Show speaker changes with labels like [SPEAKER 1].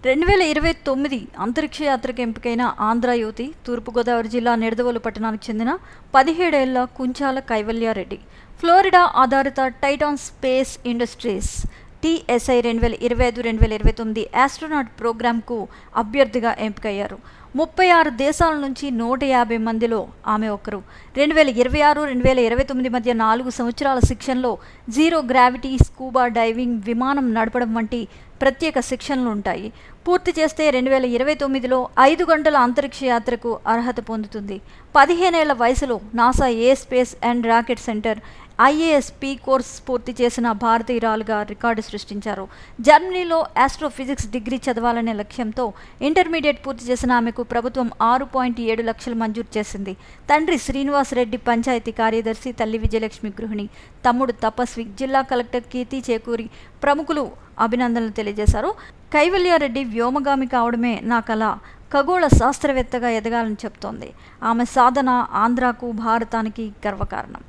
[SPEAKER 1] 2029 అంతరిక్ష యాత్రకు ఎంపికైన ఆంధ్ర యువతి తూర్పుగోదావరి జిల్లా నిడదవోలు పట్టణానికి చెందిన 17 ఏళ్ల కుంచాల కైవల్యారెడ్డి ఫ్లోరిడా ఆధారిత Titan Space Industries TSI 2025-2029 astronaut ప్రోగ్రాంకు అభ్యర్థిగా ఎంపికయ్యారు. 36 దేశాల నుంచి 150 మందిలో ఆమె ఒకరు. 2026-2029 మధ్య 4 సంవత్సరాల శిక్షణలో జీరో గ్రావిటీ, స్కూబా డైవింగ్, విమానం నడపడం వంటి ప్రత్యేక శిక్షణలు ఉంటాయి. పూర్తి చేస్తే 2029లో 5 గంటల అంతరిక్ష యాత్రకు అర్హత పొందుతుంది. 15 ఏళ్ల వయసులో NASA air space and rocket centre IASP course పూర్తి చేసిన భారతీయురాలుగా రికార్డు సృష్టించారు. జర్మనీలో ఆస్ట్రోఫిజిక్స్ డిగ్రీ చదవాలనే లక్ష్యంతో ఇంటర్మీడియట్ పూర్తి చేసిన ఆమెకు ప్రభుత్వం 6.7 లక్షలు మంజూరు చేసింది. తండ్రి శ్రీనివాసరెడ్డి పంచాయతీ కార్యదర్శి, తల్లి విజయలక్ష్మి గృహిణి, తమ్ముడు తపస్వి, జిల్లా కలెక్టర్ కీర్తి చేకూరి ప్రముఖులు అభినందనలు తెలియజేశారు. కైవల్యారెడ్డి వ్యోమగామి కావడమే నా కల, ఖగోళ శాస్త్రవేత్తగా ఎదగాలని చెప్తోంది. ఆమె సాధన ఆంధ్రాకు, భారతానికి గర్వకారణం.